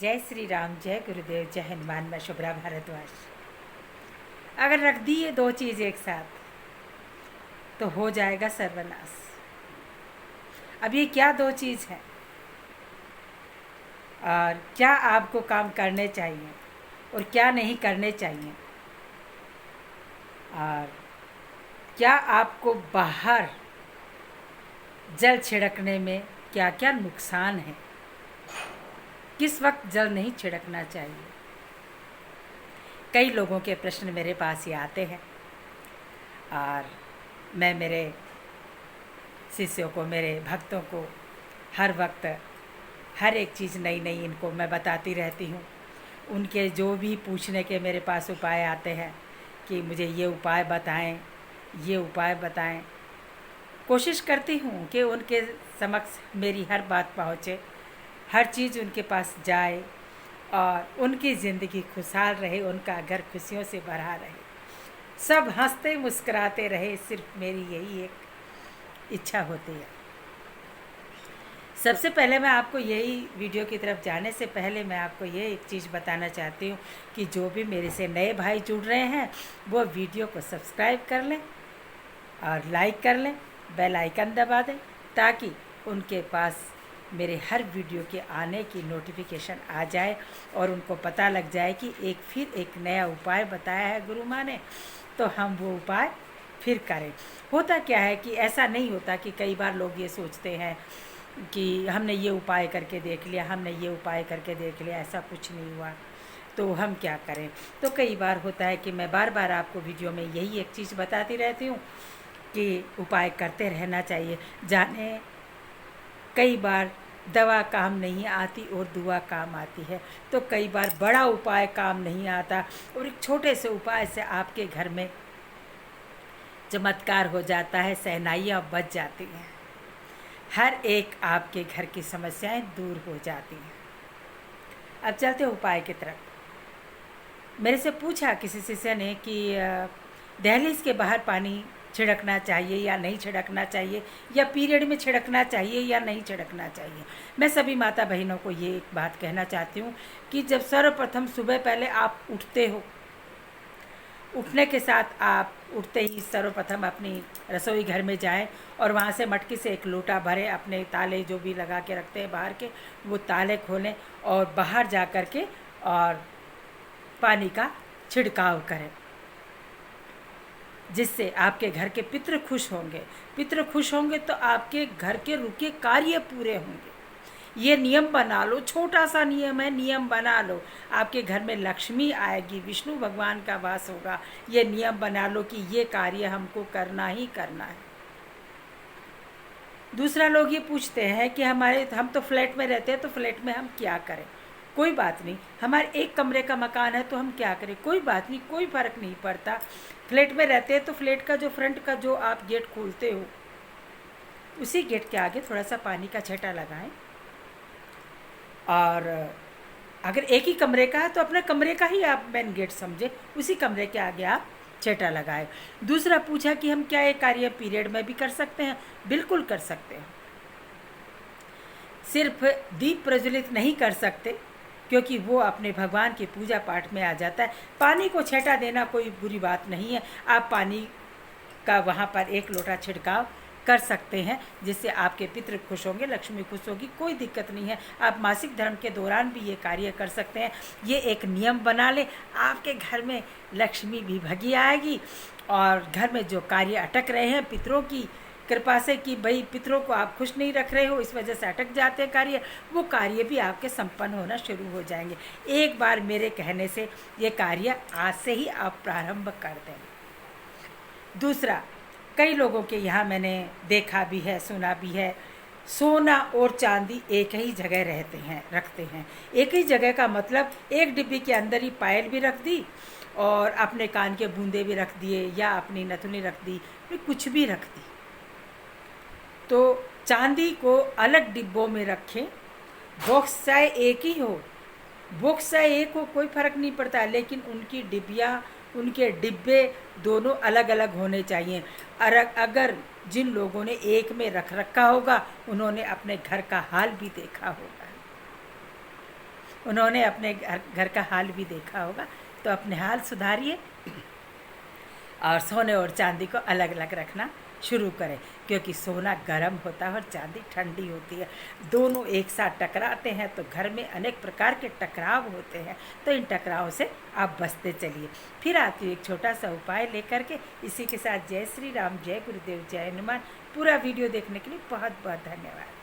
जय श्री राम, जय गुरुदेव, जय हनुमान। मैं शुभ्रा भारद्वाज। अगर रख दी ये दो चीज़ एक साथ तो हो जाएगा सर्वनाश। अब ये क्या दो चीज़ है और क्या आपको काम करने चाहिए और क्या नहीं करने चाहिए, और क्या आपको बाहर जल छिड़कने में क्या क्या नुकसान है, किस वक्त जल नहीं छिड़कना चाहिए। कई लोगों के प्रश्न मेरे पास ये आते हैं और मैं मेरे शिष्यों को, मेरे भक्तों को हर वक्त हर एक चीज़ नई नई इनको मैं बताती रहती हूँ। उनके जो भी पूछने के मेरे पास उपाय आते हैं कि मुझे ये उपाय बताएं, ये उपाय बताएं, कोशिश करती हूँ कि उनके समक्ष मेरी हर बात पहुँचे, हर चीज़ उनके पास जाए और उनकी ज़िंदगी खुशहाल रहे, उनका घर खुशियों से भरा रहे, सब हंसते मुस्कुराते रहे। सिर्फ मेरी यही एक इच्छा होती है। सबसे पहले मैं आपको यही वीडियो की तरफ जाने से पहले मैं आपको ये एक चीज़ बताना चाहती हूँ कि जो भी मेरे से नए भाई जुड़ रहे हैं वो वीडियो को सब्सक्राइब कर लें और लाइक कर लें, बेल आइकन दबा दें ताकि उनके पास मेरे हर वीडियो के आने की नोटिफिकेशन आ जाए और उनको पता लग जाए कि फिर एक नया उपाय बताया है गुरु माँ ने, तो हम वो उपाय फिर करें। होता क्या है कि ऐसा नहीं होता कि कई बार लोग ये सोचते हैं कि हमने ये उपाय करके देख लिया, हमने ये उपाय करके देख लिया, ऐसा कुछ नहीं हुआ तो हम क्या करें। तो कई बार होता है कि मैं बार बार आपको वीडियो में यही एक चीज़ बताती रहती हूँ कि उपाय करते रहना चाहिए। जाने कई बार दवा काम नहीं आती और दुआ काम आती है, तो कई बार बड़ा उपाय काम नहीं आता और एक छोटे से उपाय से आपके घर में चमत्कार हो जाता है, शहनाइयाँ बज जाती हैं, हर एक आपके घर की समस्याएं दूर हो जाती हैं। अब चलते उपाय की तरफ। मेरे से पूछा किसी शिष्य ने कि दहलीज के बाहर पानी छिड़कना चाहिए या नहीं छिड़कना चाहिए, या पीरियड में छिड़कना चाहिए या नहीं छिड़कना चाहिए। मैं सभी माता बहनों को ये एक बात कहना चाहती हूँ कि जब सर्वप्रथम सुबह पहले आप उठते हो, उठने के साथ आप उठते ही सर्वप्रथम अपनी रसोई घर में जाएं और वहाँ से मटकी से एक लोटा भरें, अपने ताले जो भी लगा के रखते हैं बाहर के वो ताले खोलें और बाहर जा कर के और पानी का छिड़काव करें, जिससे आपके घर के पितृ खुश होंगे। पितृ खुश होंगे तो आपके घर के रुके कार्य पूरे होंगे। ये नियम बना लो, छोटा सा नियम है, नियम बना लो, आपके घर में लक्ष्मी आएगी, विष्णु भगवान का वास होगा। ये नियम बना लो कि ये कार्य हमको करना ही करना है। दूसरा, लोग ये पूछते हैं कि हम तो फ्लैट में रहते हैं, तो फ्लैट में हम क्या करें। कोई बात नहीं, हमारे एक कमरे का मकान है तो हम क्या करें, कोई बात नहीं, कोई फ़र्क नहीं पड़ता। फ्लैट में रहते हैं तो फ्लैट का जो फ्रंट का जो आप गेट खोलते हो, उसी गेट के आगे थोड़ा सा पानी का छटा लगाएं। और अगर एक ही कमरे का है तो अपने कमरे का ही आप मेन गेट समझे, उसी कमरे के आगे आप छटा लगाए। दूसरा पूछा कि हम क्या ये कार्य पीरियड में भी कर सकते हैं। बिल्कुल कर सकते हैं। सिर्फ दीप प्रज्वलित नहीं कर सकते क्योंकि वो अपने भगवान की पूजा पाठ में आ जाता है। पानी को छटा देना कोई बुरी बात नहीं है, आप पानी का वहाँ पर एक लोटा छिड़काव कर सकते हैं, जिससे आपके पितृ खुश होंगे, लक्ष्मी खुश होगी, कोई दिक्कत नहीं है। आप मासिक धर्म के दौरान भी ये कार्य कर सकते हैं। ये एक नियम बना ले, आपके घर में लक्ष्मी भी भगी आएगी और घर में जो कार्य अटक रहे हैं पितरों की कृपा से कि भाई पितरों को आप खुश नहीं रख रहे हो, इस वजह से अटक जाते हैं कार्य, वो कार्य भी आपके संपन्न होना शुरू हो जाएंगे। एक बार मेरे कहने से ये कार्य आज से ही आप प्रारंभ कर दें। दूसरा, कई लोगों के यहाँ मैंने देखा भी है, सुना भी है, सोना और चांदी एक ही जगह रखते हैं। एक ही जगह का मतलब एक डिब्बी के अंदर ही पायल भी रख दी और अपने कान के बूंदे भी रख दिए या अपनी नथुनी रख दी, कुछ भी रख दी। तो चांदी को अलग डिब्बों में रखें, बॉक्स चाहे एक ही हो, बॉक्स चाहे एक हो, कोई फ़र्क नहीं पड़ता, लेकिन उनकी डिब्बियाँ, उनके डिब्बे दोनों अलग अलग होने चाहिए। अगर जिन लोगों ने एक में रखा होगा उन्होंने अपने घर का हाल भी देखा होगा। उन्होंने अपने घर का हाल भी देखा होगा। तो अपने हाल सुधारिए और सोने और चांदी को अलग अलग रखना शुरू करें, क्योंकि सोना गर्म होता है और चांदी ठंडी होती है। दोनों एक साथ टकराते हैं तो घर में अनेक प्रकार के टकराव होते हैं। तो इन टकराव से आप बचते चलिए। फिर आती हूँ एक छोटा सा उपाय लेकर के। इसी के साथ जय श्री राम, जय गुरुदेव, जय हनुमान। पूरा वीडियो देखने के लिए बहुत बहुत धन्यवाद।